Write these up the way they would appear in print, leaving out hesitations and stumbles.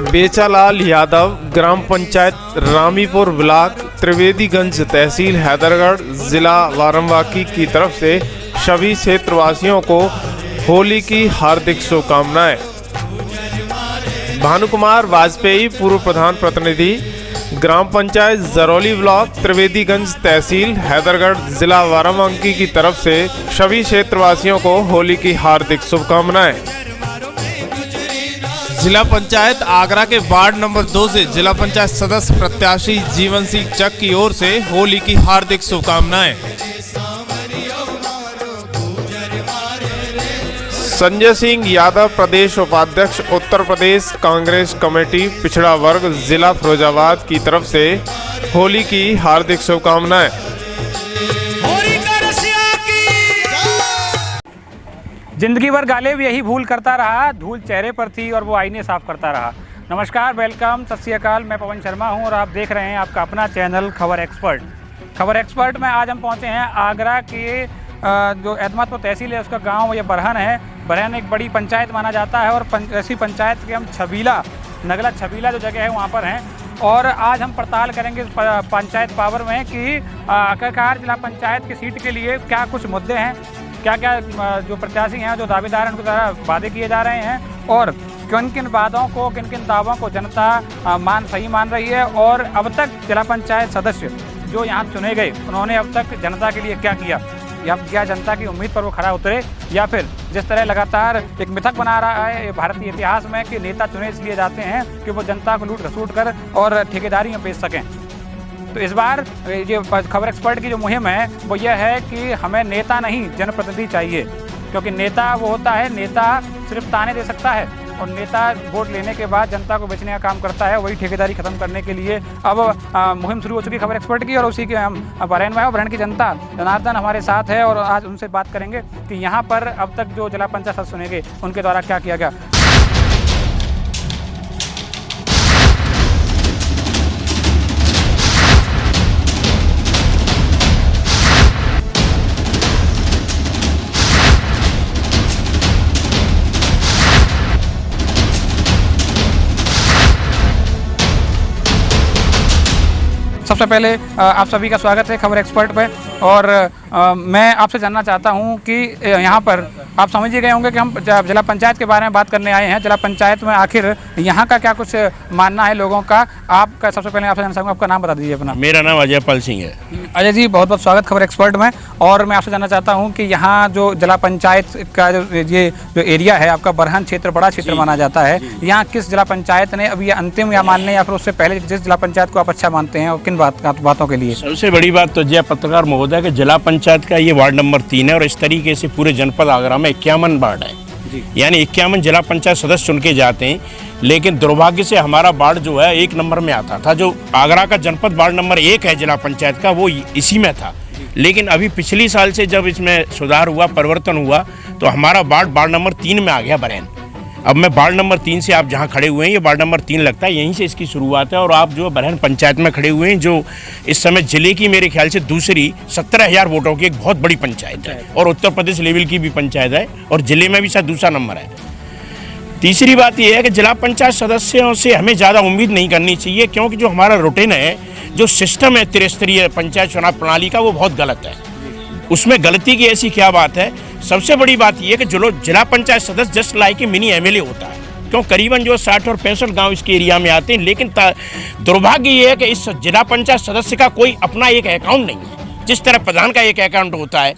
बेचालाल यादव, ग्राम panchayat रामीपुर block, Trivediganj, तहसील हैदरगढ़, जिला बाराबंकी की तरफ से सभी क्षेत्रवासियों को होली की हार्दिक शुभकामनाएं। भानुकुमार वाजपेयी, पूर्व प्रधान प्रतिनिधि, ग्राम पंचायत जरौली ब्लॉक, त्रिवेदीगंज, तहसील हैदरगढ़, जिला बाराबंकी की तरफ से सभी क्षेत्रवासियों को होली की हार्दिक शुभकामनाएं। जिला पंचायत आगरा के वार्ड नंबर 2 से जिला पंचायत सदस्य प्रत्याशी जीवन सिंह चक की ओर से होली की हार्दिक शुभकामनाएं। संजय सिंह यादव, प्रदेश उपाध्यक्ष, उत्तर प्रदेश कांग्रेस कमेटी पिछड़ा वर्ग, जिला फिरोजाबाद की तरफ से होली की हार्दिक शुभकामनाएं। जिंदगी भर गालिब यही भूल करता रहा, धूल चेहरे पर थी और वो आईने साफ करता रहा। नमस्कार, वेलकम, सत श्री अकाल। मैं पवन शर्मा हूं और आप देख रहे हैं आपका अपना चैनल खबर एक्सपर्ट। खबर एक्सपर्ट में आज हम पहुंचे हैं आगरा के जो एतमादपुर तहसील है उसका गांव ये बरहन है। बरहन एक बड़ी पंचायत माना जाता है और ऐसी पंचायत के हम छबीला, नगला छबीला जो जगह है वहाँ पर हैं और आज हम पड़ताल करेंगे पंचायत पावर में कि आखिरकार जिला पंचायत की सीट के लिए क्या कुछ मुद्दे हैं, क्या क्या जो प्रत्याशी हैं, जो दावेदार हैं, उनके द्वारा वादे किए जा रहे हैं और किन किन वादों को, किन किन दावों को जनता सही मान रही है और अब तक जिला पंचायत सदस्य जो यहाँ चुने गए उन्होंने अब तक जनता के लिए क्या किया, या क्या जनता की उम्मीद पर वो खरा उतरे, या फिर जिस तरह लगातार एक मिथक बना रहा है भारतीय इतिहास में कि नेता चुने इसलिए जाते हैं कि वो जनता को लूट घसूट कर और ठेकेदारी में बेच सकें। तो इस बार ये खबर एक्सपर्ट की जो मुहिम है वो यह है कि हमें नेता नहीं जनप्रतिनिधि चाहिए, क्योंकि नेता वो होता है, नेता सिर्फ ताने दे सकता है और नेता वोट लेने के बाद जनता को बेचने का काम करता है। वही ठेकेदारी खत्म करने के लिए अब मुहिम शुरू हो चुकी खबर एक्सपर्ट की और उसी के हम बरहन में बरहन की जनता जनार्दन हमारे साथ है और आज उनसे बात करेंगे कि यहाँ पर अब तक जो जिला पंचायत सदस्य चुने गए उनके द्वारा क्या किया गया। सबसे पहले आप सभी का स्वागत है खबर एक्सपर्ट पे और मैं आपसे जानना चाहता हूं कि यहाँ पर आप समझ ही गए होंगे कि हम जिला पंचायत के बारे में बात करने आए हैं। जिला पंचायत में आखिर यहाँ का क्या कुछ मानना है लोगों का, आपका सबसे पहले आपसे जानना चाहूँगा, आपका नाम बता दीजिए अपना। मेरा नाम अजय पाल सिंह है। अजय जी, बहुत बहुत स्वागत खबर एक्सपर्ट में। और मैं आपसे जानना चाहता हूँ कि यहाँ जो जिला पंचायत का जो एरिया है आपका बरहन क्षेत्र बड़ा क्षेत्र माना जाता है, यहाँ किस जिला पंचायत ने अभी अंतिम या मानने या फिर उससे पहले जिस जिला पंचायत को आप अच्छा मानते हैं और किन बातों के लिए? सबसे बड़ी बात तो जय पत्रकार महोदय कि जिला पंचायत का ये वार्ड नंबर 3 है और इस तरीके से पूरे जनपद आगरा में 51 वार्ड है, यानी 51 जिला पंचायत सदस्य चुन के जाते हैं। लेकिन दुर्भाग्य से हमारा वार्ड जो है 1 नंबर में आता था। जो आगरा का जनपद वार्ड नंबर 1 है जिला पंचायत का, वो इसी में था। लेकिन अभी पिछली साल से जब इसमें सुधार हुआ, परिवर्तन हुआ, तो हमारा वार्ड नंबर 3 में आ गया बरहन। अब मैं वार्ड नंबर 3 से आप जहां खड़े हुए हैं, ये वार्ड नंबर 3 लगता है, यहीं से इसकी शुरुआत है। और आप जो बरहन पंचायत में खड़े हुए हैं, जो इस समय जिले की मेरे ख्याल से दूसरी 17,000 वोटों की एक बहुत बड़ी पंचायत है और उत्तर प्रदेश लेवल की भी पंचायत है और जिले में भी शायद दूसरा नंबर है। तीसरी बात यह है कि जिला पंचायत सदस्यों से हमें ज़्यादा उम्मीद नहीं करनी चाहिए, क्योंकि जो हमारा रूटीन है, जो सिस्टम है त्रिस्तरीय पंचायत चुनाव प्रणाली का, वो बहुत गलत है। उसमें गलती की ऐसी क्या बात है? सबसे बड़ी बात यह है कि जो जिला पंचायत सदस्य जस्ट लाइक मिनी एमएलए होता है, क्यों करीबन जो 60 और 65 गांव इसके एरिया में आते हैं। लेकिन दुर्भाग्य ये है कि इस जिला पंचायत सदस्य का कोई अपना एक अकाउंट नहीं है। जिस तरह प्रधान का एक अकाउंट होता है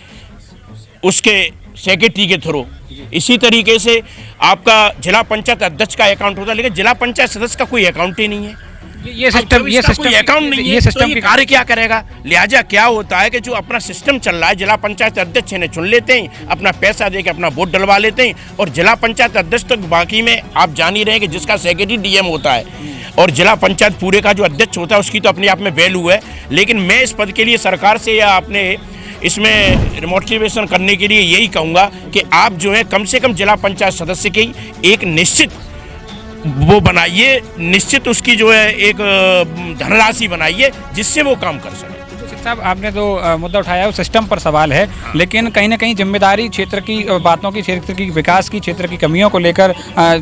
उसके सेक्रेटरी के थ्रू, इसी तरीके से आपका जिला पंचायत अध्यक्ष का अकाउंट होता है, लेकिन जिला पंचायत सदस्य का कोई अकाउंट ही नहीं है। ये सिस्टम अकाउंट नहीं है, ये सिस्टम के कार्य क्या करेगा? लिहाजा क्या होता है कि जो अपना सिस्टम चल रहा है, जिला पंचायत अध्यक्ष ने चुन लेते हैं, अपना पैसा देके अपना वोट डलवा लेते हैं और जिला पंचायत अध्यक्ष तक बाकी में आप जान ही रहे हैं कि जिसका सेक्रेटरी डीएम होता है और जिला पंचायत पूरे का जो अध्यक्ष होता है उसकी तो अपने आप में वैल्यू है। लेकिन मैं इस पद के लिए सरकार से या अपने इसमें मोटिवेशन करने के लिए यही कहूँगा कि आप जो है कम से कम जिला पंचायत सदस्य की एक निश्चित वो बनाइए, निश्चित उसकी जो है एक धनराशि बनाइए जिससे वो काम कर सके। साहब आपने जो मुद्दा उठाया है वो सिस्टम पर सवाल है, लेकिन कहीं ना कहीं जिम्मेदारी क्षेत्र की बातों की, क्षेत्र की विकास की, क्षेत्र की कमियों को लेकर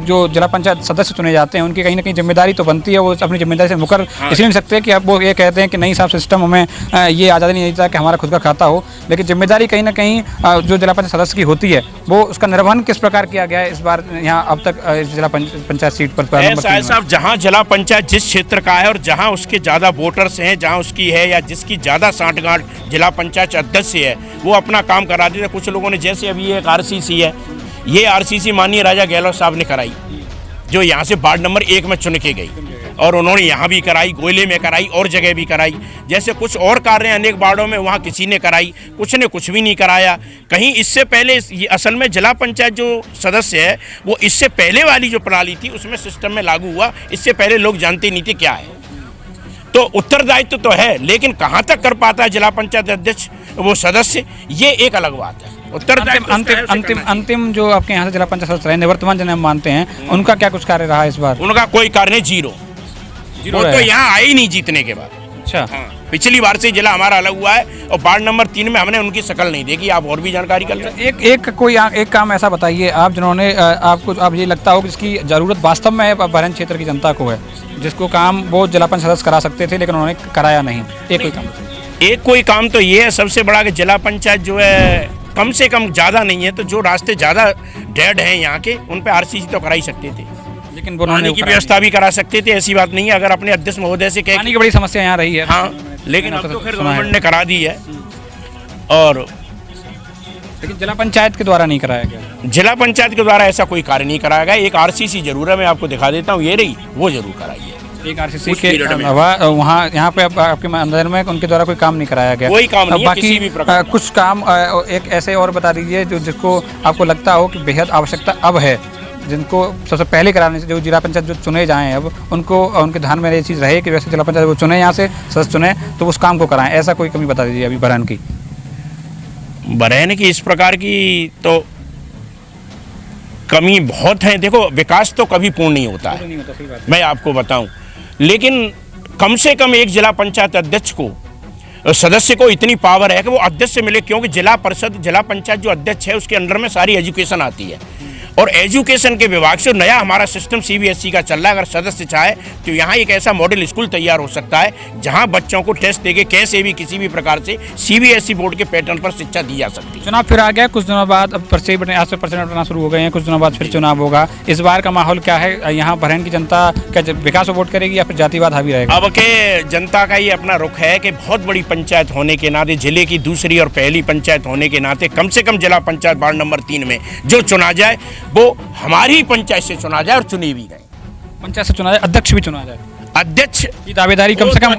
जो जिला पंचायत सदस्य चुने जाते हैं उनकी कहीं ना कहीं जिम्मेदारी तो बनती है। वो अपनी जिम्मेदारी से मुकर इसलिए नहीं सकते कि अब वो ये कहते हैं कि नहीं साहब सिस्टम हमें ये आज़ादी नहीं देता कि हमारा खुद का खाता हो, लेकिन जिम्मेदारी कहीं ना कहीं जो जिला पंचायत सदस्य की होती है वो उसका निर्वहन किस प्रकार किया गया है इस बार यहाँ अब तक जिला पंचायत सीट पर? साहब जहाँ जिला पंचायत जिस क्षेत्र का है और जहाँ उसके ज़्यादा वोटर्स हैं, जहाँ उसकी है या जिसकी ज़्यादा सांठगांठ जिला पंचायत अध्यक्ष से है, वो अपना काम करा देते। कुछ लोगों ने, जैसे अभी एक आरसीसी है, ये आरसीसी माननीय राजा गहलोत साहब ने कराई, जो यहाँ से वार्ड नंबर 1 में चुन के गई, और उन्होंने यहाँ भी कराई, गोयले में कराई और जगह भी कराई। जैसे कुछ और कार्य अनेक वार्डों में वहाँ किसी ने कराई, कुछ ने कुछ भी नहीं कराया। कहीं इससे पहले ये असल में जिला पंचायत जो सदस्य है वो इससे पहले वाली जो प्रणाली थी उसमें सिस्टम में लागू हुआ, इससे पहले लोग जानते नहीं थे क्या है। तो उत्तरदायित्व तो है, लेकिन कहाँ तक कर पाता है जिला पंचायत अध्यक्ष वो सदस्य, ये एक अलग बात है। अंतिम जो आपके यहाँ से जिला पंचायत सदस्य रहे, निवर्तमान जिन्हें हम मानते हैं, उनका क्या कुछ कार्य रहा इस बार? उनका कोई कार्य नहीं, जीरो। वो तो यहाँ आए ही नहीं जीतने के बाद। अच्छा, हाँ, पिछली बार से जिला हमारा अलग हुआ है और वार्ड नंबर 3 में हमने उनकी शक्ल नहीं देखी। आप और भी जानकारी कर लें। एक काम ऐसा बताइए आप जिन्होंने आपको अब ये लगता हो कि इसकी ज़रूरत वास्तव में बहरन क्षेत्र की जनता को है, जिसको काम वो जिला पंचायत सदस्य करा सकते थे लेकिन उन्होंने कराया नहीं, एक कोई काम तो ये है सबसे बड़ा कि जिला पंचायत जो है कम से कम ज़्यादा नहीं है, तो जो रास्ते ज़्यादा डेड हैं यहाँ के, उन पर आरसीसी तो करा ही सकते थे, लेकिन पानी की व्यवस्था भी करा सकते थे। ऐसी बात नहीं है, अगर अपने अध्यक्ष महोदय से पानी की बड़ी समस्या यहाँ रही है। हाँ, लेकिन अब तो फिर गवर्नमेंट ने करा दी है। और लेकिन जिला पंचायत के द्वारा नहीं कराया गया। जिला पंचायत के द्वारा ऐसा कोई कार्य नहीं कराया गया। एक आरसीसी जरूर है, मैं आपको दिखा देता हूँ, ये रही, वो जरूर कराई है। एक आरसीसी के अलावा वहाँ यहाँ पे आपके अंदर में उनके द्वारा कोई काम नहीं कराया गया, कोई काम नहीं है किसी भी प्रकार। कुछ काम एक ऐसे और बता दीजिए जो जिसको आपको लगता हो कि बेहद आवश्यकता अब है, जिनको सबसे पहले कराने से जो जिला पंचायत जो चुने जाएं अब उनको उनके ध्यान में ये चीज़ रहे कि वैसे जिला पंचायत वो चुने यहाँ से सदस्य चुने तो उस काम को कराएं, ऐसा कोई कमी बता दीजिए अभी बरहन की। इस प्रकार की तो कमी बहुत है। देखो, विकास तो कभी पूर्ण नहीं होता है, मैं आपको बताऊं, लेकिन कम से कम एक जिला पंचायत अध्यक्ष को, सदस्य को इतनी पावर है कि वो अध्यक्ष से मिले, क्योंकि जिला परिषद, जिला पंचायत जो अध्यक्ष है उसके अंडर में सारी एजुकेशन आती है, और एजुकेशन के विभाग से नया हमारा सिस्टम सीबीएसई का चल रहा है। अगर सदस्य चाहे तो यहाँ एक ऐसा मॉडल स्कूल तैयार हो सकता है जहाँ बच्चों को टेस्ट देके कैसे भी किसी भी प्रकार से सीबीएसई बोर्ड के पैटर्न पर शिक्षा दी जा सकती है। चुनाव फिर आ गया, कुछ दिनों बाद अब पर्चे बटने, आज से पर्चे बटना शुरू हो गए हैं, कुछ दिनों बाद फिर चुनाव होगा। इस बार का माहौल क्या है? यहाँ बहरन की जनता क्या विकास को वोट करेगी या फिर जातिवाद हावी रहेगा? अब के जनता का ये अपना रुख है कि बहुत बड़ी पंचायत होने के नाते, जिले की दूसरी और पहली पंचायत होने के नाते, कम से कम जिला पंचायत वार्ड नंबर 3 में जो चुना जाए वो हमारी पंचायत से चुना जाए, और चुनी भी गए। पंचायत से चुना जाए, अध्यक्ष भी चुना जाए, अध्यक्ष की दावेदारी कम से कम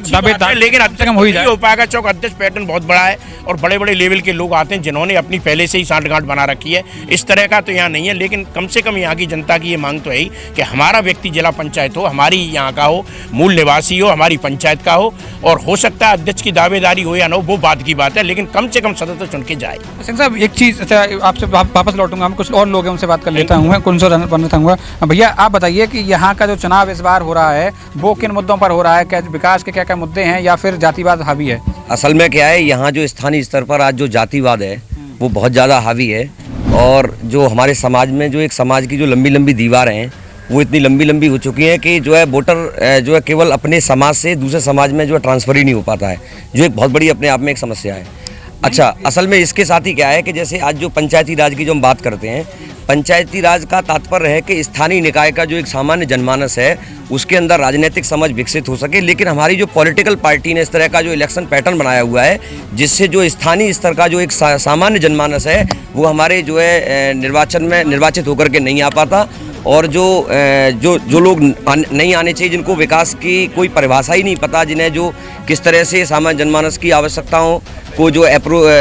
लेकिन अध्यक्ष हो ही जाए। हो पाएगा, चौक अध्यक्ष पैटर्न बहुत बड़ा है और बड़े बड़े लेवल के लोग आते हैं जिन्होंने अपनी पहले से ही सांठगांठ बना रखी है। इस तरह का तो यहाँ नहीं है, लेकिन कम से कम यहाँ की जनता की ये मांग तो है ही कि हमारा व्यक्ति जिला पंचायत हो, हमारी यहाँ का हो, मूल निवासी हो, हमारी पंचायत का हो, और हो सकता है अध्यक्ष की दावेदारी हो या ना हो, वो बात की बात है, लेकिन कम से कम सदस्य चुन के जाए। सिंह साहब, एक चीज़, अच्छा आपसे वापस लौटूंगा, हम कुछ और लोग हैं उनसे बात कर लेता हूँ, कौन सा बनता हूँ। भैया आप बताइए कि यहाँ का जो चुनाव इस बार हो रहा है वो किन मुद्दों पर हो रहा है? क्या विकास के क्या क्या मुद्दे हैं या फिर जातिवाद हावी है? असल में क्या है, यहाँ जो स्थानीय स्तर पर आज जो जातिवाद है वो बहुत ज़्यादा हावी है, और जो हमारे समाज में जो एक समाज की जो लंबी लंबी दीवारें हैं वो इतनी लंबी लंबी हो चुकी हैं कि जो है वोटर जो है केवल अपने समाज से दूसरे समाज में जो है ट्रांसफ़र ही नहीं हो पाता है, जो एक बहुत बड़ी अपने आप में एक समस्या है। अच्छा, असल में इसके साथ ही क्या है कि जैसे आज जो पंचायती राज की जो हम बात करते हैं, पंचायती राज का तात्पर्य है कि स्थानीय निकाय का जो एक सामान्य जनमानस है उसके अंदर राजनीतिक समझ विकसित हो सके। लेकिन हमारी जो पॉलिटिकल पार्टी ने इस तरह का जो इलेक्शन पैटर्न बनाया हुआ है जिससे जो स्थानीय स्तर का जो एक सामान्य जनमानस है वो हमारे जो है निर्वाचन में निर्वाचित होकर के नहीं आ पाता, और जो लोग नहीं आने चाहिए, जिनको विकास की कोई परिभाषा ही नहीं पता, जिन्हें जो किस तरह से सामान्य जनमानस की आवश्यकताओं को जो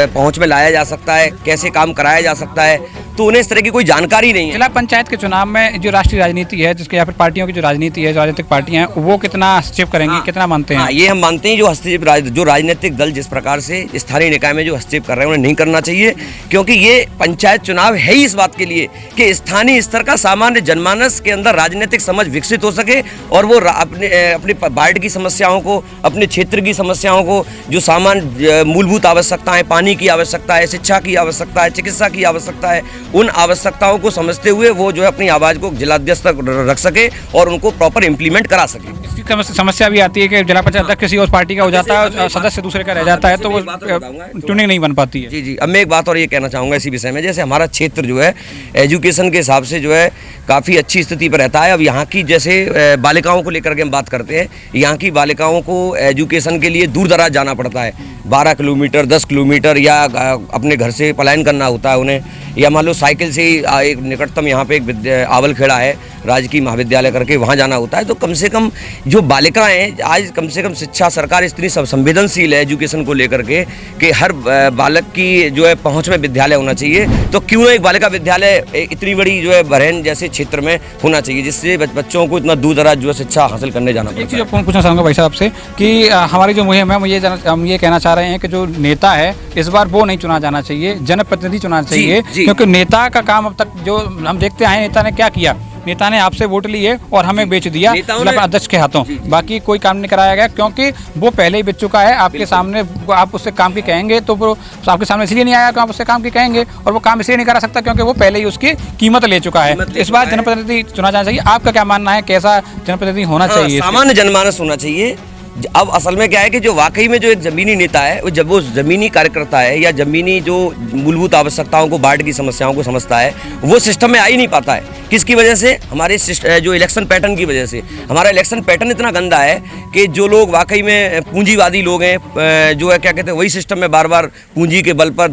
पहुंच में लाया जा सकता है, कैसे काम कराया जा सकता है, तो उन्हें इस तरह की कोई जानकारी नहीं है। जिला पंचायत के चुनाव में जो राष्ट्रीय राजनीति है, जिसके या फिर पार्टियों की जो राजनीति है, जो राजनीतिक पार्टियां हैं, वो कितना हस्तक्षेप करेंगी? कितना मानते हैं? ये हम मानते हैं जो हस्तक्षेप जो राजनीतिक दल जिस प्रकार से स्थानीय निकाय में जो हस्तक्षेप कर रहे हैं उन्हें नहीं करना चाहिए, क्योंकि ये पंचायत चुनाव है ही इस बात के लिए कि स्थानीय स्तर का सामान्य जनमानस के अंदर राजनीतिक समझ विकसित हो सके और वो अपने वार्ड की समस्याओं को, अपने क्षेत्र की समस्याओं को, जो सामान्य मूलभूत आवश्यकताएं, पानी की आवश्यकता है, शिक्षा की आवश्यकता है, चिकित्सा की आवश्यकता है, उन आवश्यकताओं को समझते हुए वो जो है अपनी आवाज़ को जिलाध्यक्ष तक रख सके और उनको प्रॉपर इम्प्लीमेंट करा सके। इसकी समस्या भी आती है कि जिला पंचायत अध्यक्ष किसी और पार्टी का हो जाता है और सदस्य दूसरे का रह जाता है, तो वो ट्यूनिंग नहीं बन पाती है। जी, अब मैं एक बात और ये कहना चाहूँगा इसी विषय में, जैसे हमारा क्षेत्र जो है एजुकेशन के हिसाब से जो है काफ़ी अच्छी स्थिति पर रहता है। अब यहाँ की जैसे बालिकाओं को लेकर के हम बात करते हैं, यहाँ की बालिकाओं को एजुकेशन के लिए दूर दराज जाना पड़ता है, 12 किलोमीटर 10 किलोमीटर, या अपने घर से पलायन करना होता है उन्हें, या मान लो साइकिल से ही एक निकटतम यहाँ पे एक आवलखेड़ा है राजकीय महाविद्यालय करके, वहाँ जाना होता है। तो कम से कम जो बालिकाएं हैं आज, कम से कम शिक्षा सरकार इतनी सब संवेदनशील है एजुकेशन को लेकर के कि हर बालक की जो है पहुँच में विद्यालय होना चाहिए। तो क्यों एक बालिका विद्यालय इतनी बड़ी जो है बरहन जैसे क्षेत्र में होना चाहिए, जिससे बच्चों को इतना दूर दराज जो है शिक्षा हासिल करने जाना पड़ता है। एक चीज़ पूछना चाहूँगा भाई साहब से कि हमारी जो मुहिम है हम ये कहना चाह रहे हैं कि जो नेता है इस बार वो नहीं चुना जाना चाहिए, जनप्रतिनिधि चुना चाहिए, क्योंकि नेता का काम अब तक जो हम देखते आए, नेता ने क्या किया, नेता ने आपसे वोट लिए और हमें बेच दिया जिला अध्यक्ष के हाथों, बाकी कोई काम नहीं कराया गया, क्योंकि वो पहले ही बेच चुका है आपके सामने। आप उससे काम की कहेंगे तो वो आपके सामने इसलिए नहीं आया कि आप उससे काम की कहेंगे, और वो काम इसलिए नहीं करा सकता क्योंकि वो पहले ही उसकी कीमत ले चुका है। इस बार जनप्रतिनिधि चुना जाना चाहिए, आपका क्या मानना है, कैसा जनप्रतिनिधि होना चाहिए? सामान्य जनमानस होना चाहिए। अब असल में क्या है कि जो वाकई में जो एक ज़मीनी नेता है, वो जब वो ज़मीनी कार्यकर्ता है या ज़मीनी जो मूलभूत आवश्यकताओं को, वार्ड की समस्याओं को समझता है, वो सिस्टम में आ ही नहीं पाता है। किसकी वजह से? हमारे जो इलेक्शन पैटर्न की वजह से। हमारा इलेक्शन पैटर्न इतना गंदा है कि जो लोग वाकई में पूंजीवादी लोग हैं, जो है क्या कहते हैं, वही सिस्टम में बार बार पूंजी के बल पर,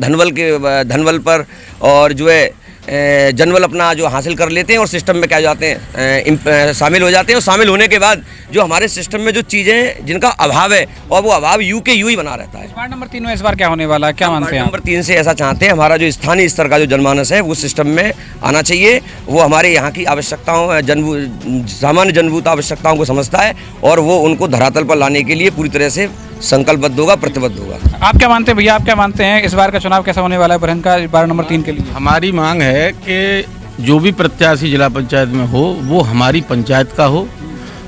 धनबल पर और जो है जनबल अपना जो हासिल कर लेते हैं और सिस्टम में क्या जाते हैं, शामिल हो जाते हैं। और शामिल होने के बाद जो हमारे सिस्टम में जो चीज़ें जिनका अभाव है, और वो अभाव यू के यू ही बना रहता है। वार्ड नंबर 3 में इस बार क्या होने वाला है, क्या मानते हैं? नंबर 3 से ऐसा चाहते हैं, हमारा जो स्थानीय स्तर का जो जनमानस है वो सिस्टम में आना चाहिए। वो हमारे यहाँ की आवश्यकताओं, सामान्य जनभूत आवश्यकताओं को समझता है और वो उनको धरातल पर लाने के लिए पूरी तरह से संकल्पबद्ध होगा, प्रतिबद्ध होगा। आप क्या मानते हैं भैया, आप क्या मानते हैं इस बार का चुनाव कैसा होने वाला है बरहन का, वार्ड नंबर 3 के लिए? हमारी मांग है कि जो भी प्रत्याशी जिला पंचायत में हो वो हमारी पंचायत का हो।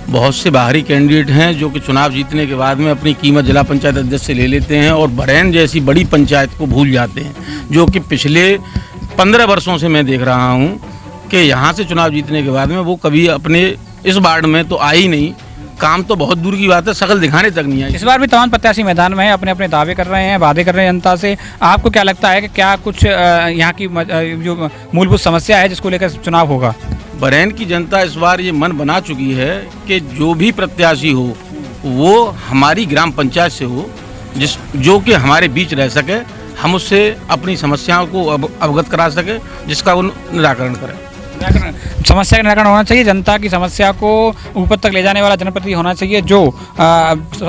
बहुत से बाहरी कैंडिडेट हैं जो कि चुनाव जीतने के बाद में अपनी कीमत जिला पंचायत अध्यक्ष से ले लेते हैं और बरहन जैसी बड़ी पंचायत को भूल जाते हैं, जो कि पिछले 15 वर्षों से मैं देख रहा हूं कि यहाँ से चुनाव जीतने के बाद में वो कभी अपने इस वार्ड में तो आई नहीं। काम तो बहुत दूर की बात है, शकल दिखाने तक नहीं आई। इस बार भी तमाम प्रत्याशी मैदान में हैं, अपने अपने दावे कर रहे हैं, वादे कर रहे हैं जनता से। आपको क्या लगता है कि क्या कुछ यहाँ की जो मूलभूत समस्या है जिसको लेकर चुनाव होगा? बरहन की जनता इस बार ये मन बना चुकी है कि जो भी प्रत्याशी हो वो हमारी ग्राम पंचायत से हो, जो कि हमारे बीच रह सके, हम उससे अपनी समस्याओं को अवगत करा सके, जिसका वो निराकरण करें। समस्या का निराकरण होना चाहिए, जनता की समस्या को ऊपर तक ले जाने वाला जनप्रतिनिधि होना चाहिए जो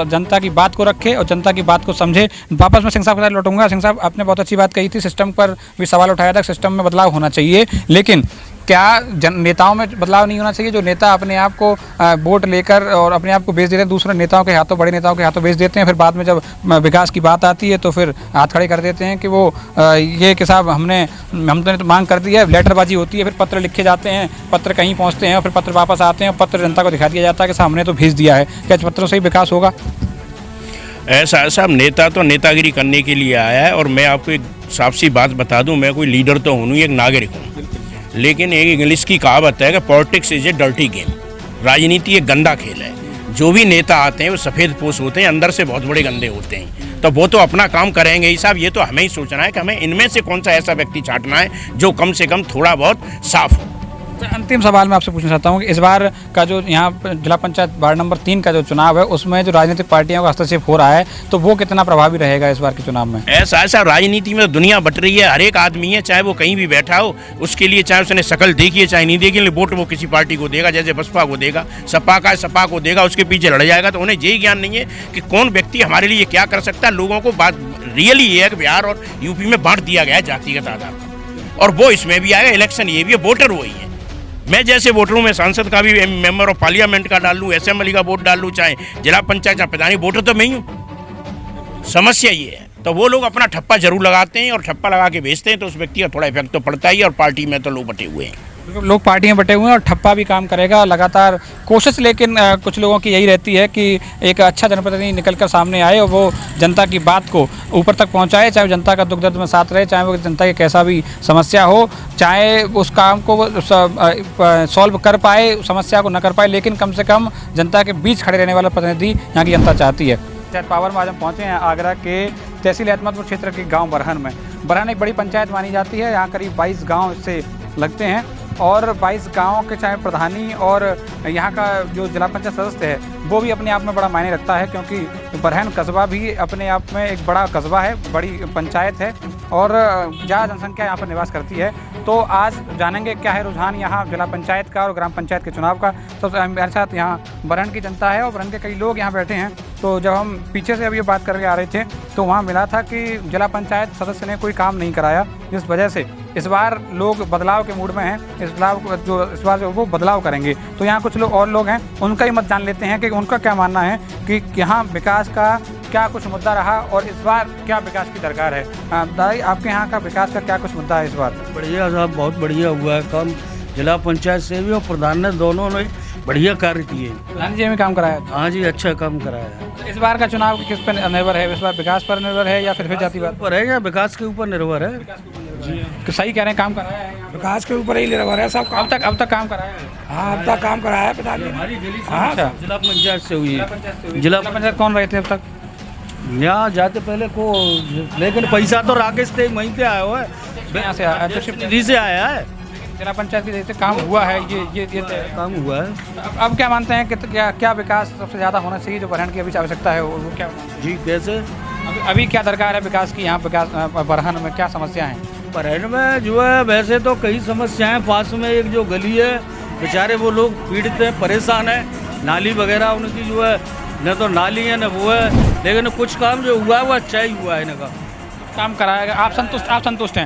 जनता की बात को रखे और जनता की बात को समझे। वापस मैं सिंह साहब के साथ लौटूंगा। सिंह साहब, आपने बहुत अच्छी बात कही थी, सिस्टम पर भी सवाल उठाया था, सिस्टम में बदलाव होना चाहिए, लेकिन क्या नेताओं में बदलाव नहीं होना चाहिए? जो नेता अपने आप को वोट लेकर और अपने आप को बेच देते हैं दूसरे नेताओं के हाथों, बड़े नेताओं के हाथों बेच देते हैं, फिर बाद में जब विकास की बात आती है तो फिर हाथ खड़े कर देते हैं कि वो ये कि साहब हमने तो मांग कर दी है, लेटरबाजी होती है, फिर पत्र लिखे जाते हैं, पत्र कहीं पहुँचते हैं और फिर पत्र वापस आते हैं और पत्र जनता को दिखा दिया जाता है कि साहब हमने तो भेज दिया है। क्या पत्रों से ही विकास होगा? ऐसा साहब, नेता तो नेतागिरी करने के लिए आया है। और मैं आपको एक साफ सी बात बता दूं, मैं कोई लीडर तो हूँ नहीं, एक नागरिक हूँ, लेकिन एक इंग्लिश की कहावत है कि politics is a dirty game. राजनीति एक गंदा खेल है। जो भी नेता आते हैं वो सफ़ेद पोश होते हैं, अंदर से बहुत बड़े गंदे होते हैं। तो वो तो अपना काम करेंगे ही साहब, ये तो हमें ही सोचना है कि हमें इनमें से कौन सा ऐसा व्यक्ति छांटना है जो कम से कम थोड़ा बहुत साफ हो। अंतिम सवाल मैं आपसे पूछना चाहता हूँ कि इस बार का जो यहाँ जिला पंचायत वार्ड नंबर 3 का जो चुनाव है उसमें जो राजनीतिक पार्टियों का हस्तक्षेप हो रहा है तो वो कितना प्रभावी रहेगा इस बार के चुनाव में? ऐसा राजनीति में दुनिया बट रही है, हर एक आदमी है, चाहे वो कहीं भी बैठा हो, उसके लिए चाहे उसने शकल देखी है चाहे नहीं देखी, वोट वो किसी पार्टी को देगा। जैसे बसपा को देगा, सपा को देगा, उसके पीछे लड़ जाएगा। तो उन्हें यही ज्ञान नहीं है कि कौन व्यक्ति हमारे लिए क्या कर सकता है। लोगों को बात रियली ये है कि बिहार और यूपी में बांट दिया गया है जातिगत आधार पर, और वो इसमें भी आएगा। इलेक्शन ये भी है, वोटर वही है। मैं जैसे वोटरों में सांसद का भी, मेंबर ऑफ पार्लियामेंट का डाल लूँ, असेंबली का वोट डाल लूँ, चाहे जिला पंचायत चाहे प्रधानी, वोटर तो मैं ही हूँ। समस्या ये है। तो वो लोग अपना ठप्पा जरूर लगाते हैं और ठप्पा लगा के भेजते हैं, तो उस व्यक्ति का थोड़ा इफेक्ट तो पड़ता ही है, और पार्टी में तो लोग बटे हुए हैं। लोग पार्टियां बटे हुए हैं और ठप्पा भी काम करेगा लगातार कोशिश, लेकिन कुछ लोगों की यही रहती है कि एक अच्छा जनप्रतिनिधि निकलकर सामने आए और वो जनता की बात को ऊपर तक पहुंचाए, चाहे वो जनता का दुख दर्द में साथ रहे, चाहे वो जनता की कैसा भी समस्या हो, चाहे उस काम को वो सॉल्व कर पाए, समस्या को न कर पाए, लेकिन कम से कम जनता के बीच खड़े रहने वाला प्रतिनिधि यहाँ की जनता चाहती है। पंचायत पावर में आज हम पहुँचे हैं आगरा के तहसील एतमतपुर क्षेत्र के गाँव बरहन में। बरहन एक बड़ी पंचायत मानी जाती है, यहाँ करीब 22 गाँव इससे लगते हैं और 22 गाँव के चाहे प्रधानी और यहाँ का जो जिला पंचायत सदस्य है वो भी अपने आप में बड़ा मायने रखता है, क्योंकि बरहन कस्बा भी अपने आप में एक बड़ा कस्बा है, बड़ी पंचायत है और ज़्यादा जनसंख्या यहाँ पर निवास करती है। तो आज जानेंगे क्या है रुझान यहाँ जिला पंचायत का और ग्राम पंचायत के चुनाव का। सबसे मेरे साथ यहाँ बरहन की जनता है और बरहन के कई लोग यहाँ बैठे हैं। तो जब हम पीछे से अभी ये बात करके आ रहे थे तो वहाँ मिला था कि जिला पंचायत सदस्य ने कोई काम नहीं कराया, जिस वजह से इस बार लोग बदलाव के मूड में हैं। इस बार वो बदलाव करेंगे। तो यहाँ कुछ लोग और लोग हैं, उनका ही मत जान लेते हैं कि उनका क्या मानना है कि यहाँ विकास का क्या कुछ मुद्दा रहा और इस बार क्या विकास की दरकार है। दाई, आपके यहाँ का विकास का क्या कुछ मुद्दा है इस बार? बढ़िया साहब, बहुत बढ़िया हुआ है काम। जिला पंचायत से भी और प्रधान ने दोनों ने बढ़िया कार्य किए। प्रधान जी ने काम कराया? हाँ जी, अच्छा काम कराया है। इस बार का चुनाव किस पर निर्भर है? इस बार विकास पर निर्भर है या फिर जातिवाद पर है या विकास के ऊपर निर्भर है? तो सही कह रहे हैं, काम कराया है? विकास के ऊपर ही निर्भर है सब। अब तक काम कराया है? हाँ, अब तक काम कराया है प्रधान जी ने। हाँ, अच्छा, जिला पंचायत से हुई है। जिला पंचायत कौन रहे थे अब तक? यहाँ जाते पहले को, लेकिन पैसा तो राकेश थे वहीं पे आया हुआ है, यहाँ से अध्यक्ष दिल्ली से आया है। जिला पंचायत की जैसे काम हुआ है, ये काम हुआ है। अब क्या मानते हैं कि क्या विकास सबसे ज़्यादा होना चाहिए जो बरहन की अभी आवश्यकता है वो क्या? जी कैसे? अभी क्या दरकार है विकास की? यहाँ विकास बरहन में क्या समस्या है? बरहन में जो है वैसे तो कई समस्याएं। पास में एक जो गली है, बेचारे वो लोग पीड़ित हैं, परेशान है। नाली वगैरह उनकी जो है न तो नाली है न वो है, लेकिन कुछ काम जो हुआ है वो अच्छा ही हुआ है इनका। काम कराया गया, आप संतुष्ट हैं? आप संतुष्ट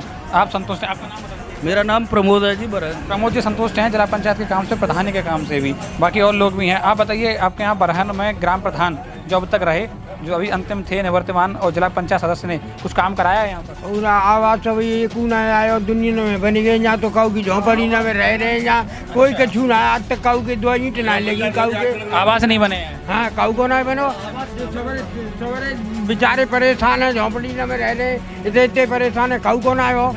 हैं? आपका नाम बताइए। मेरा नाम प्रमोद है जी। बरहन प्रमोद जी संतुष्ट हैं जिला पंचायत के काम से, प्रधानी के काम से भी, बाकी और लोग भी हैं। आप बताइए, आपके यहाँ बरहन में ग्राम प्रधान जो अब तक रहे, जो अभी अंतिम थे निवर्तमान, और जिला पंचायत सदस्य ने कुछ काम कराया है यहाँ पर? पूरा आवाज सब ये कूना आए और दुनिया में बन गए। यहाँ तो काऊ की झोंपड़ी ना में रह रहे हैं, यहाँ कोई कछू ना आज तक काऊ के दो ईंट ना लगी। काऊ के आवास नहीं बने हैं? हाँ, काऊ को ना बनो। सवेरे बेचारे परेशान है, झोंपड़ी ना में रह रहे, इतने परेशान है, काऊ को ना हो।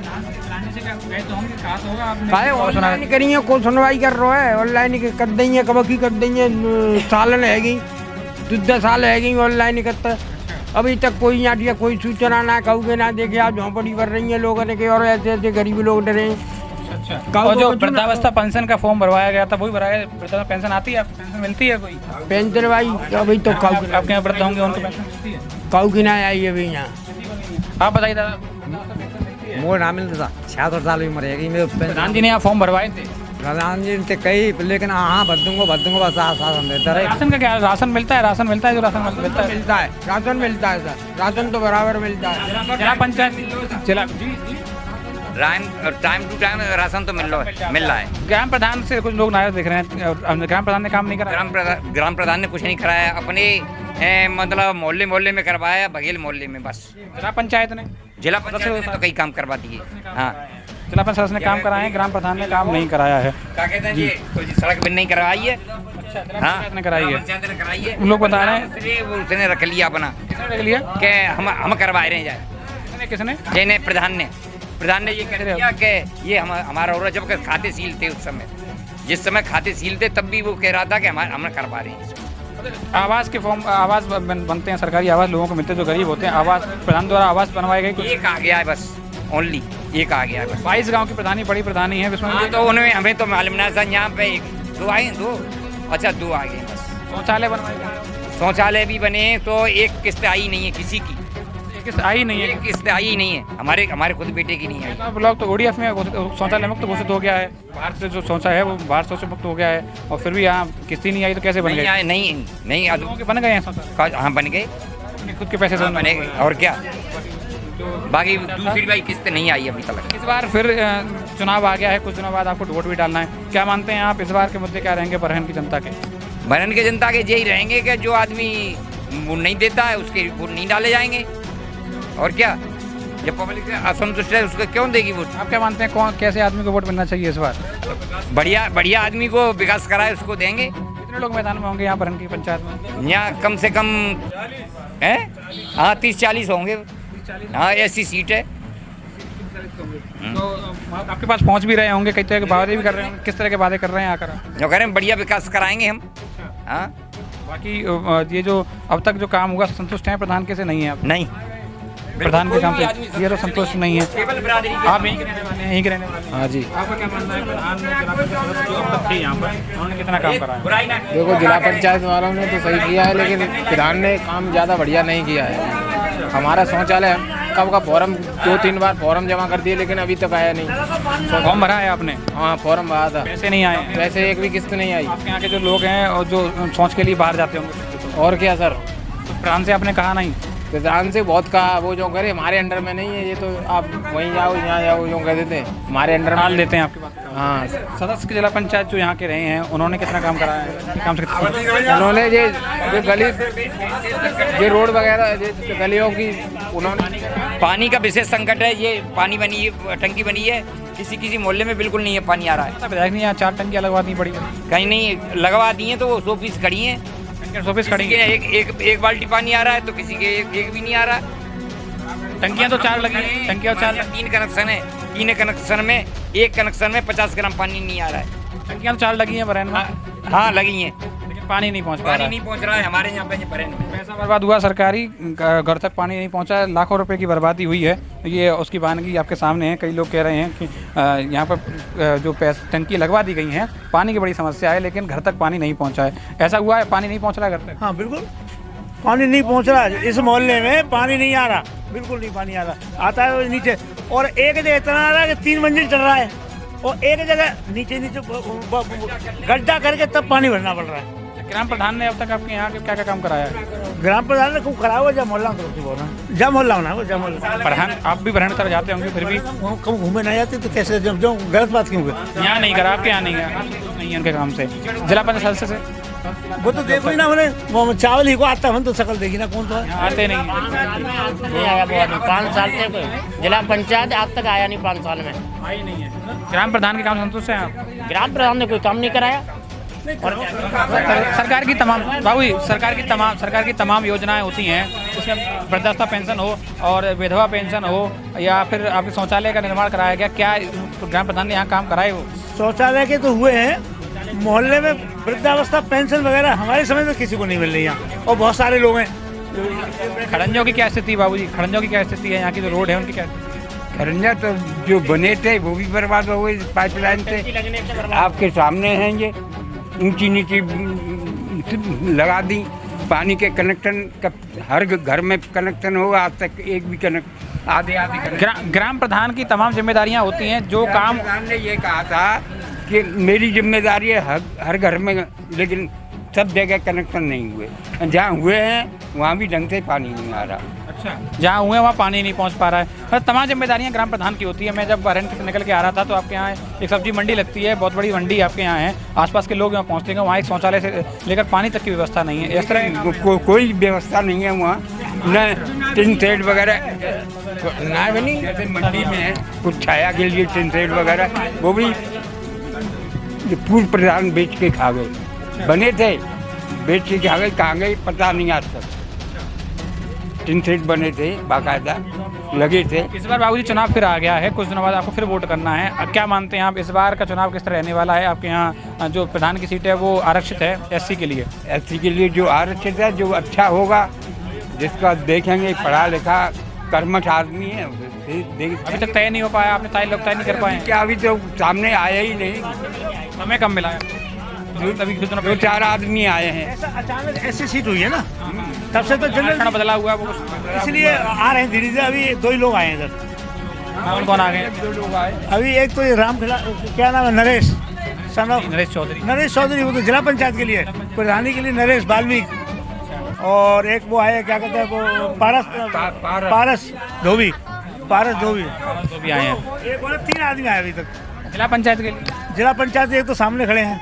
ऑनलाइन करिए, कौन सुनवाई कर रहा है? ऑनलाइन कर देंगे, कब की कर देंगे, सालन हैगी 10 साल हैगी ऑनलाइन करता। अभी तक कोई यहाँ दिया, कोई सूचना ना, कहूँगे ना देखे। आप झोंपड़ी भर रही है लोगों ने के, और ऐसे ऐसे गरीब लोग डरे। और जो वृद्धावस्था पेंशन का फॉर्म भरवाया गया था वही भराया? वृद्धा पेंशन आती है? पेंशन मिलती है कोई? पेंशन भाई अभी तो आपके यहाँ वृद्ध होंगे, उनको पेंशन मिलती है? काऊ की ना आई अभी यहाँ। आप बताइए दादा। मोर ना मिलता था, 66 साल की उम्र है मेरे। प्रधान जी ने यहाँ फॉर्म भरवाए थे? प्रधान जी ने कई, लेकिन हाँ भर दूंगा बस आसान देता रहे। राशन का क्या? राशन मिलता है? राशन मिलता है? जो राशन मिलता है? मिलता है, राशन मिलता है सर, राशन तो बराबर मिलता है। जिला पंचायत जिला टाइम टू टाइम राशन तो मिल रहा है। ग्राम प्रधान से कुछ लोग नाराज दिख रहे हैं, ग्राम प्रधान ने काम नहीं करा? ग्राम प्रधान ने कुछ नहीं कराया, अपने मतलब मोहल्ले में करवाया, बघेल मोहल्ले में बस। जिला पंचायत ने तो कई काम करवा दिए। हाँ, जिला पंचायत ने काम कराए, ग्राम प्रधान ने काम नहीं कराया है। क्या कहते हैं जी? कोई सड़क भी नहीं करवाई है। अच्छा, जिला पंचायत ने कराई है? पंचायत ने कराई है। लोग बता रहे हैं उसने रख लिया अपना, रख लिया कि हम करवाए रहे जाए। किसने? प्रधान ने ये कह दिया कि ये हमारा हो रहा। जब खाते सील थे उस समय, जिस समय खाते सील थे, तब भी वो कह रहा था कि हम करवा रहे हैं। आवास के फॉर्म, आवास बनते हैं, सरकारी आवास लोगों को मिलते हैं जो गरीब होते हैं। आवास प्रधान द्वारा आवास बनवाए गए कुछ? एक आ गया है बस, ओनली एक आ गया है बस। 22 गाँव की प्रधानी, बड़ी प्रधानी है उसमें। तो उन्होंने हमें तो मालूम नहीं था। यहाँ पे 2 आए, 2 अच्छा 2 आ गए बस। शौचालय बनवाए गए? शौचालय भी बने, तो एक किस्त आई नहीं है किसी की। किस्त आई नहीं है? एक किस्त आई नहीं है, हमारे खुद बेटे की नहीं आई। ब्लॉक तो ODF में शौचालय मुक्त घोषित हो गया है, बाहर से जो शौचा है वो बाहर शौच मुक्त हो गया है, और फिर भी यहाँ किस्त ही नहीं आई, तो कैसे बन गए? नहीं लोगों के बन गए हैं शौचालय? हाँ बन गए, खुद के पैसे से बने गए। और क्या, बाकी दूसरी भाई किस्त नहीं आई अभी तक। इस बार फिर चुनाव आ गया है, कुछ दिनों बाद आपको वोट भी डालना है। क्या मानते हैं आप, इस बार के मुद्दे क्या रहेंगे बरहन की जनता के? बरहन की जनता के यही रहेंगे कि जो आदमी वोट नहीं देता है उसके वोट नहीं डाले जाएंगे। और क्या, जब पब्लिक असंतुष्ट है उसको क्यों देगी वोट? आप क्या मानते हैं कौन कैसे आदमी को वोट मिलना चाहिए इस बार? बढ़िया बढ़िया आदमी को विकास कराए उसको देंगे। कितने लोग मैदान में होंगे यहाँ पर इनकी पंचायत में? यहाँ कम से कम है, हाँ 30-40 होंगे। हाँ ऐसी सीट है। तो आपके पास पहुँच भी रहे होंगे, कई तरह के वादे भी कर रहे होंगे। किस तरह के वादे कर रहे हैं आकर? जो कह रहे हैं बढ़िया विकास कराएंगे हम। हाँ बाकी ये जो अब तक जो काम हुआ संतुष्ट हैं प्रधान के से नहीं है आप? नहीं, प्रधान के काम से ये तो संतुष्ट नहीं है। आप यहीं के रहने वाले हैं? यहीं के रहने वाले हैं? हाँ जी। आपका क्या मानना है प्रधान ने जिला पंचायत जो अब तक थी यहाँ पर उन्होंने कितना काम कराया? देखो जिला पंचायत वालों ने तो सही किया है, लेकिन प्रधान ने काम ज़्यादा बढ़िया नहीं किया है। हमारा शौचालय कब का फॉर्म 2-3 बार फॉर्म जमा कर दिए, लेकिन अभी तक आया नहीं। फॉर्म भरा है आपने? हाँ फॉर्म भरा था, पैसे नहीं आए? वैसे एक भी किस्त नहीं आई। आपके यहाँ के जो लोग हैं और जो शौच के लिए बाहर जाते होंगे, और क्या सर, तो प्रधान से आपने कहा नहीं? प्रधान से बहुत कहा, वो जो करे हमारे अंडर में नहीं है, ये तो आप वहीं जाओ यहाँ जाओ जो कह देते हैं हमारे अंडर में डाल देते हैं आपके पास। हाँ सदस्य के जिला पंचायत जो यहाँ के रहे हैं उन्होंने कितना काम कराया है? काम से कितना? उन्होंने ये जो गली ये रोड वगैरह गलियों की उन्होंने पानी का विशेष संकट है। ये पानी बनी है, टंकी बनी है, किसी किसी मोहल्ले में बिल्कुल नहीं है, पानी आ रहा है। विधायक नहीं यहाँ 4 टंकियाँ लगवा दी पड़ी है। कहीं नहीं लगवा दी हैं तो वो 100 पीस खड़ी हैं। 100 पीस खड़ी किसी के एक बाल्टी पानी आ रहा है तो किसी के एक भी नहीं आ रहा। टंकियाँ तो 4 लगी हैं, टंकियाँ 4 3 कनेक्शन है, 3 कनेक्शन में एक कनेक्शन में 50 ग्राम पानी नहीं आ रहा है। टंकियाँ तो 4 लगी हैं बरैन में। हाँ लगी हैं, लेकिन पानी नहीं पहुँच पा पानी रहा। नहीं पहुंच रहा है हमारे यहाँ पे बरैन में। पैसा बर्बाद हुआ, सरकारी घर तक पानी नहीं पहुंचा, लाखों रुपए की बर्बादी हुई है। ये उसकी बानगी आपके सामने है। कई लोग कह रहे हैं कि यहाँ पर जो टंकी लगवा दी गई हैं, पानी की बड़ी समस्या है, लेकिन घर तक पानी नहीं पहुंचा है। ऐसा हुआ है, पानी नहीं पहुंच रहा है घर तक? हाँ बिल्कुल पानी नहीं पहुंच रहा है। इस मोहल्ले में पानी नहीं आ रहा, बिल्कुल नहीं पानी आ रहा। आता है नीचे, और एक जगह इतना आ रहा है कि 3 मंजिल चल रहा है, और एक जगह नीचे गड्ढा करके तब पानी भरना पड़ रहा है। ग्राम प्रधान ने अब तक आपके यहाँ क्या क्या काम कराया है? ग्राम प्रधान ने खूब करा हुआ, जब मोहल्ला बोल रहा है, जब मोहल्ला होना है, जब मोहल्ला। प्रधान आप भी बरहन तरफ जाते होंगे, फिर भी कम घूमे नहीं जाते तो कैसे, जब जो गलत बात क्यों हुई? यहाँ नहीं करा, आपके यहाँ नहीं है? नहीं है उनके काम से। जिला पंचायत सदस्य से वो तो देखो ही ना, मैंने वो चावल ही को आता हम तो शकल देखी ना कौन तो है। आते नहीं? 5 साल से जिला पंचायत आज तक आया नहीं, 5 साल में आई नहीं है। ग्राम प्रधान के काम संतुष्ट हैं आप? ग्राम प्रधान ने कोई काम नहीं कराया। और सरकार की तमाम बाबू जी, सरकार की तमाम योजनाएं होती हैं, उसमें वृद्धावस्था पेंशन हो और विधवा पेंशन हो या फिर आपके शौचालय का निर्माण कराया गया, क्या ग्राम प्रधान ने यहाँ काम कराए? हो शौचालय के तो हुए हैं, मोहल्ले में वृद्धावस्था पेंशन वगैरह हमारे समय में किसी को नहीं मिल रही यहाँ, और बहुत सारे लोग हैं। खड़ंजों की क्या स्थिति बाबू जी? खड़ंजों की क्या स्थिति है? यहाँ की जो रोड है उनकी क्या? खड़ंजा तो जो बने थे वो भी बर्बाद हो गए पाइपलाइन से। आपके सामने हैं, ये ऊंची नीची लगा दी। पानी के कनेक्शन का हर घर में कनेक्शन होगा, आज तक एक भी कनेक्शन आधे ग्राम प्रधान की तमाम जिम्मेदारियां होती हैं, जो काम प्रधान ने ये कहा था कि मेरी जिम्मेदारी है हर घर में, लेकिन सब जगह कनेक्शन नहीं हुए। जहाँ हुए हैं वहाँ भी ढंग से पानी नहीं आ रहा। अच्छा, जहाँ हुए वहाँ पानी नहीं पहुँच पा रहा है। तमाम जिम्मेदारियाँ ग्राम प्रधान की होती है। मैं जब बरहन से निकल के आ रहा था तो आपके यहाँ एक सब्जी मंडी लगती है, बहुत बड़ी मंडी आपके यहाँ है, आसपास के लोग यहाँ पहुँचते हैं, वहाँ एक शौचालय से लेकर पानी तक की व्यवस्था नहीं है। इस तरह कोई व्यवस्था नहीं है वहाँ, न टिन शेड वगैरह ना बनी। जैसे मंडी में है कुछ छाया के लिए टिन शेड वगैरह, वो भी पूर्व प्रधान बेच के खा गए। बने थे, बेच के खा गए, कहाँ गए पता नहीं आज तक। टिन शेड बने थे, बाकायदा लगे थे। इस बार बाबूजी चुनाव फिर आ गया है, कुछ दिनों बाद आपको फिर वोट करना है। अब क्या मानते हैं आप, इस बार का चुनाव किस तरह रहने वाला है? आपके यहाँ जो प्रधान की सीट है वो आरक्षित है एससी के लिए? एससी के लिए जो आरक्षित है, जो अच्छा होगा, जिसका देखेंगे पढ़ा लिखा कर्मठ आदमी है। अभी तक तय नहीं हो पाया, आपने तय नहीं कर पाए? क्या अभी तो सामने आया ही नहीं, समय कम मिला है। तभी 2-4 आदमी आए हैं। अचानक ऐसी सीट हुई है ना, तब से तो जनरल बदला हुआ है, इसलिए आ रहे हैं धीरे धीरे। अभी 2 ही लोग आए हैं इधर। कौन आ गए? 2 लोग आए अभी। एक तो राम क्या नाम है, नरेश चौधरी, वो तो जिला पंचायत के लिए, प्रधानी के लिए नरेश बाल्मीकि। और एक वो आए, क्या कहते हैं वो, पारस धोबी आए हैं। एक 3 आदमी आए अभी तक जिला पंचायत के लिए। जिला पंचायत एक तो सामने खड़े हैं,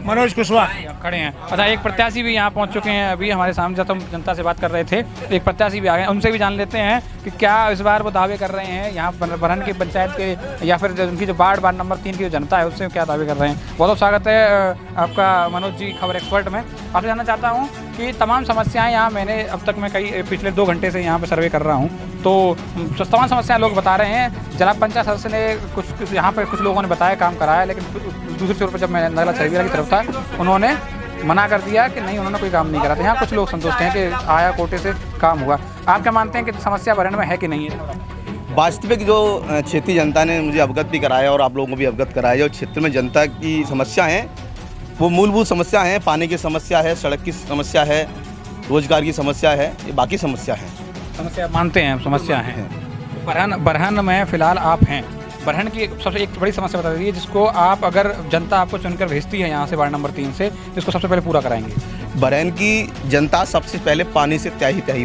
मनोज कुशवाहा खड़े हैं। अच्छा, एक प्रत्याशी भी यहाँ पहुँच चुके हैं अभी हमारे सामने, जब हम जनता से बात कर रहे थे एक प्रत्याशी भी आ गए, उनसे भी जान लेते हैं कि क्या इस बार वो दावे कर रहे हैं यहाँ बरहन की पंचायत के या फिर उनकी जो वार्ड नंबर 3 की जो जनता है उससे क्या दावे कर रहे हैं। बहुत बहुत स्वागत है आपका मनोज जी खबर एक्सपर्ट में। आपसे जानना चाहता हूँ कि तमाम समस्याएं यहाँ मैंने अब तक मैं पिछले 2 घंटे से यहाँ पर सर्वे कर रहा हूँ, तो तमाम समस्याएं लोग बता रहे हैं। जिला पंचायत सदस्य ने कुछ यहाँ पर कुछ लोगों ने बताया काम कराया, लेकिन दूसरी छोर पर जब मैं नगला सरवीरा की तरफ था उन्होंने मना कर दिया कि नहीं, उन्होंने कोई काम नहीं करा था। यहाँ कुछ लोग संतुष्ट हैं कि आया कोटे से काम हुआ। आप क्या मानते हैं कि समस्या बरहन में है कि नहीं है? वास्तविक जो क्षेत्रीय जनता ने मुझे अवगत भी कराया और आप लोगों को भी अवगत कराया, जो क्षेत्र में जनता की समस्या हैं वो मूलभूत समस्या हैं। पानी की समस्या है, सड़क की समस्या है, रोजगार की समस्या है, ये बाकी समस्या है। समस्या मानते हैं, समस्या है। बरहन में फिलहाल आप हैं, बरहन की सबसे एक बड़ी समस्या बता दीजिए जिसको आप अगर जनता आपको चुनकर भेजती है यहाँ से वार्ड नंबर 3 से, जिसको सबसे पहले पूरा कराएंगे। बरहन की जनता सबसे पहले पानी से त्याही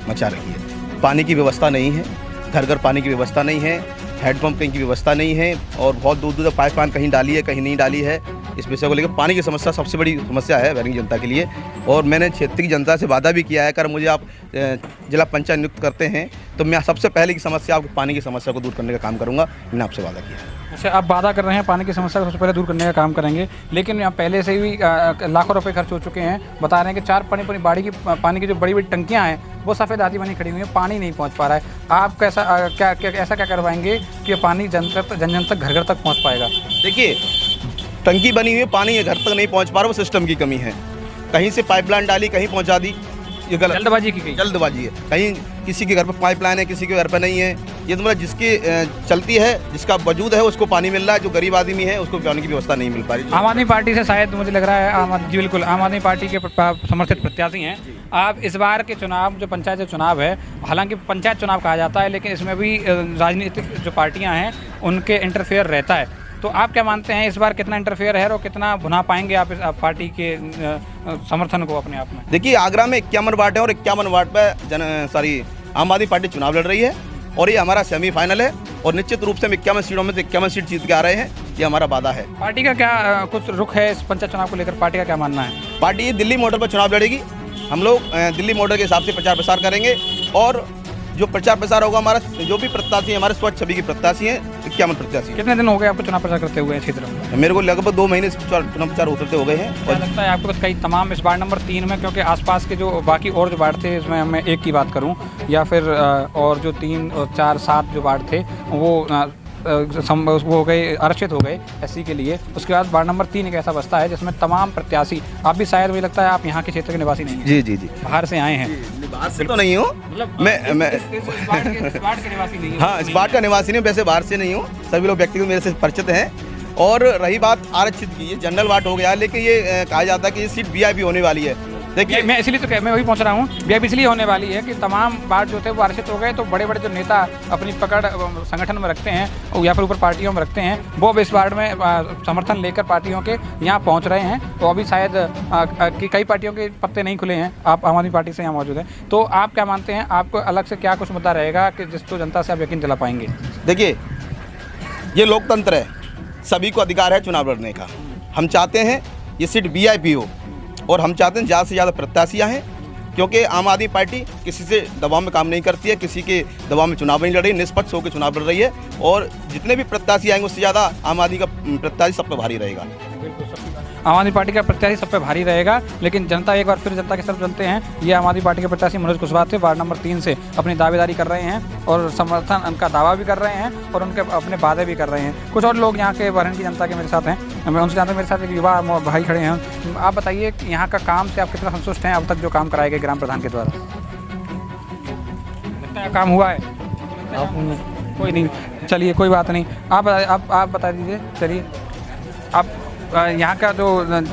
मचा रही है। पानी की व्यवस्था नहीं है, घर घर पानी की व्यवस्था नहीं है, हैंडपम्प कहीं की व्यवस्था नहीं है और बहुत दूर दूर तक पाइपलाइन कहीं डाली है कहीं नहीं डाली है। इस विषय को लेकर पानी की समस्या सबसे बड़ी समस्या है बरहन की जनता के लिए। और मैंने क्षेत्र की जनता से वादा भी किया है, अगर मुझे आप जिला पंचायत नियुक्त करते हैं तो मैं सबसे पहले की समस्या आपको पानी की समस्या को दूर करने का काम करूंगा। मैंने आपसे वादा किया है। अच्छा, आप वादा कर रहे हैं पानी की समस्या को सबसे पहले दूर करने का काम करेंगे, लेकिन यहाँ पहले से ही लाखों रुपए खर्च हो चुके हैं। बता रहे हैं कि 4 पानी की जो बड़ी बड़ी टंकियाँ हैं वो सफ़ेद आदि बनी खड़ी हुई हैं, पानी नहीं पहुँच पा रहा है। आप ऐसा क्या करवाएंगे कि पानी जन जन तक घर घर तक पहुँच पाएगा? देखिए, टंकी बनी हुई है, पानी घर तक नहीं पहुँच पा रहा, वो सिस्टम की कमी है। कहीं से पाइपलाइन डाली कहीं पहुँचा दी, ये गलत जल्दबाजी की गई, जल्दबाजी है। कहीं किसी के घर पर पाइपलाइन है, किसी के घर पर नहीं है। ये तो मतलब जिसकी चलती है, जिसका वजूद है उसको पानी मिल रहा है, जो गरीब आदमी है उसको पानी की व्यवस्था नहीं मिल पा रही। आम आदमी पार्टी से शायद मुझे लग रहा है जी बिल्कुल आम आदमी पार्टी के समर्थित प्रत्याशी हैं आप। इस बार के चुनाव जो पंचायत चुनाव है, हालांकि पंचायत चुनाव कहा जाता है, लेकिन इसमें भी राजनीतिक जो पार्टियाँ हैं उनके इंटरफेयर रहता है। तो आप क्या मानते हैं इस बार कितना इंटरफेयर है और कितना भुना पाएंगे आप इस पार्टी के समर्थन को अपने आप में? देखिए, आगरा में 51 वार्ड है और 51 वार्ड पर आम आदमी पार्टी चुनाव लड़ रही है और ये हमारा सेमीफाइनल है और निश्चित रूप से हम 51 सीटों में से 51 सीट जीत के आ रहे हैं, ये हमारा वादा है। पार्टी का क्या कुछ रुख है इस पंचायत चुनाव को लेकर? पार्टी का क्या मानना है? पार्टी दिल्ली मॉडल पर चुनाव लड़ेगी। हम लोग दिल्ली मॉडल के हिसाब से प्रचार प्रसार करेंगे और जो प्रचार प्रसार होगा, हमारा जो भी प्रत्याशी हमारे स्वच्छ छवि के प्रत्याशी हैं, 51 प्रत्याशी। कितने दिन हो गए आपको चुनाव प्रचार करते हुए क्षेत्र में? मेरे को लगभग 2 महीने से चुनाव प्रचार उतरते हो गए हैं। और लगता है आपको कई तमाम इस वार्ड नंबर 3 में, क्योंकि आसपास के जो बाकी और जो वार्ड थे, इसमें मैं एक की बात करूं या फिर और जो 3 और 4 7 जो वार्ड थे वो हो गए, आरक्षित हो गए एससी के लिए। उसके बाद वार्ड नंबर 3 एक ऐसा बस्ता है जिसमें तमाम प्रत्याशी, आप भी शायद मुझे लगता है आप यहाँ के क्षेत्र के निवासी नहीं हैं। जी जी जी, बाहर से आए हैं। बाहर से तो नहीं हूँ मैं इस वार्ड के निवासी नहीं। हाँ, इस वार्ड का निवासी नहीं, वैसे बाहर से नहीं हूँ। सभी लोग व्यक्तिगत मेरे से परिचित हैं। और रही बात आरक्षित की, ये जनरल वार्ड हो गया, लेकिन ये कहा जाता है कि ये सीट वीआईपी होने वाली है। देखिए, मैं इसलिए तो मैं वही पहुंच रहा हूँ, वीआईपी इसलिए होने वाली है कि तमाम वार्ड जो थे वो आरक्षित हो गए, तो बड़े बड़े जो नेता अपनी पकड़ संगठन में रखते हैं या फिर ऊपर पार्टियों में रखते हैं, वो अब इस वार्ड में समर्थन लेकर पार्टियों के यहाँ पहुँच रहे हैं। तो अभी शायद कि कई पार्टियों के पत्ते नहीं खुले हैं, आप आम आदमी पार्टी से यहाँ मौजूद हैं, तो आप क्या मानते हैं आपको अलग से क्या कुछ मुद्दा रहेगा कि जिसको जनता से आप यकीन दिला पाएंगे? देखिए, ये लोकतंत्र है, सभी को अधिकार है चुनाव लड़ने का। हम चाहते हैं ये सीट वीआईपी हो और हम चाहते हैं ज़्यादा से ज़्यादा प्रत्याशियाँ हैं, क्योंकि आम आदमी पार्टी किसी से दबाव में काम नहीं करती है, किसी के दबाव में चुनाव नहीं लड़ रही, निष्पक्ष होकर चुनाव लड़ रही है। और जितने भी प्रत्याशी आएंगे उससे ज़्यादा आम आदमी का प्रत्याशी सब पर भारी रहेगा। आम आदमी पार्टी का प्रत्याशी सब पे भारी रहेगा, लेकिन जनता एक बार फिर जनता की तरफ चलते हैं। ये आम आदमी पार्टी के प्रत्याशी मनोज कुशवाहा थे, वार्ड नंबर 3 से अपनी दावेदारी कर रहे हैं और समर्थन उनका दावा भी कर रहे हैं और उनके अपने वादे भी कर रहे हैं। कुछ और लोग यहाँ के बरहन की जनता के मेरे साथ हैं, मैं उनसे जानता हूँ। मेरे साथ एक युवा भाई खड़े हैं। आप बताइए कि यहाँ का काम से आप कितना संतुष्ट हैं अब तक जो काम कराए गए ग्राम प्रधान के द्वारा? कितना काम हुआ है? कोई नहीं, चलिए कोई बात नहीं। आप बता दीजिए। चलिए, आप यहाँ का जो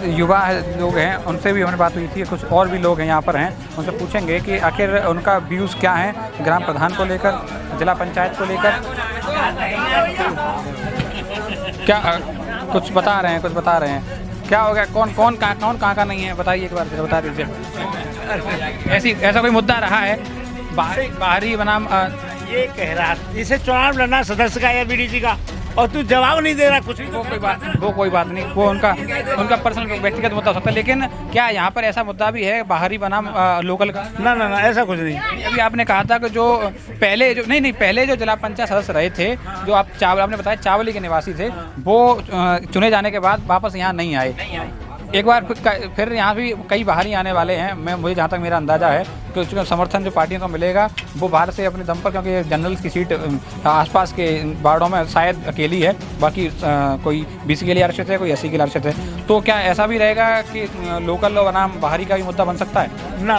युवा लोग हैं उनसे भी हमारी बात हुई थी, कुछ और भी लोग हैं यहाँ पर हैं, उनसे पूछेंगे कि आखिर उनका व्यूज़ क्या हैं ग्राम प्रधान को लेकर, जिला पंचायत को लेकर। क्या कुछ बता रहे हैं क्या हो गया? कौन कहाँ का नहीं है, बताइए एक बार बता दीजिए। ऐसा कोई मुद्दा रहा है बाहरी बनाम? ये कह रहा जैसे चुनाव लड़ना सदस्य का या बीडीसी का, और तू जवाब नहीं दे रहा कुछ भी। वो कोई बात नहीं, वो उनका पर्सनल व्यक्तिगत मुद्दा हो सकता है। लेकिन क्या यहाँ पर ऐसा मुद्दा भी है बाहरी बनाम लोकल का? ना ऐसा कुछ नहीं। अभी आपने कहा था कि जो पहले जो जिला पंचायत सदस्य रहे थे, जो आपने बताया चावली के निवासी थे, वो चुने जाने के बाद वापस यहाँ नहीं आए। एक बार फिर यहाँ भी कई बाहरी आने वाले हैं। मुझे जहाँ तक मेरा अंदाज़ा है कि उसका समर्थन जो पार्टियों को मिलेगा वो बाहर से अपने दम पर, क्योंकि जनरल की सीट आसपास के वार्डों में शायद अकेली है, बाकी कोई BC के लिए आरक्षित है, कोई SC के लिए आरक्षित है। तो क्या ऐसा भी रहेगा कि लोकल बनाम बाहरी का भी मुद्दा बन सकता है? ना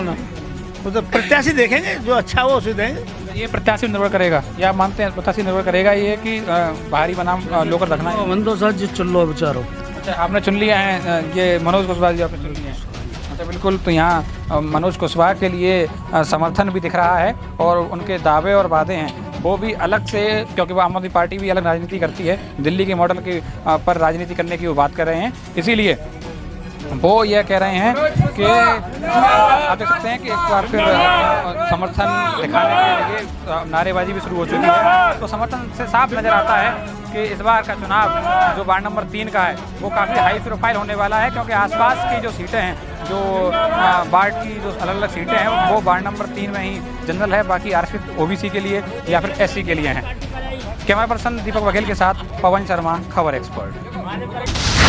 वो तो प्रत्याशी देखेंगे, जो अच्छा हो उसे देंगे। ये प्रत्याशी निर्भर करेगा, या मानते हैं प्रत्याशी निर्भर करेगा ये कि बाहरी बनाम लोकल रखना है? मन तो सच चल लो बेचारो। अच्छा, आपने चुन लिया है ये मनोज कुशवाहा जी, आपने चुन लिया है? अच्छा, बिल्कुल। तो यहाँ मनोज कुशवाहा के लिए समर्थन भी दिख रहा है और उनके दावे और वादे हैं वो भी अलग से, क्योंकि वो आम आदमी पार्टी भी अलग राजनीति करती है, दिल्ली के मॉडल की पर राजनीति करने की वो बात कर रहे हैं। इसीलिए वो ये कह रहे हैं कि आप देख सकते हैं कि एक बार फिर समर्थन दिखाने के लिए नारेबाजी भी शुरू हो चुकी है। तो समर्थन से साफ नज़र आता है कि इस बार का चुनाव जो वार्ड नंबर 3 का है वो काफ़ी हाई प्रोफाइल होने वाला है, क्योंकि आसपास की जो सीटें हैं, जो वार्ड की जो अलग अलग सीटें हैं वो वार्ड नंबर 3 में ही जनरल है, बाकी आरक्षित OBC के लिए या फिर SC के लिए हैं। कैमरा पर्सन दीपक बघेल के साथ पवन शर्मा, खबर एक्सपर्ट।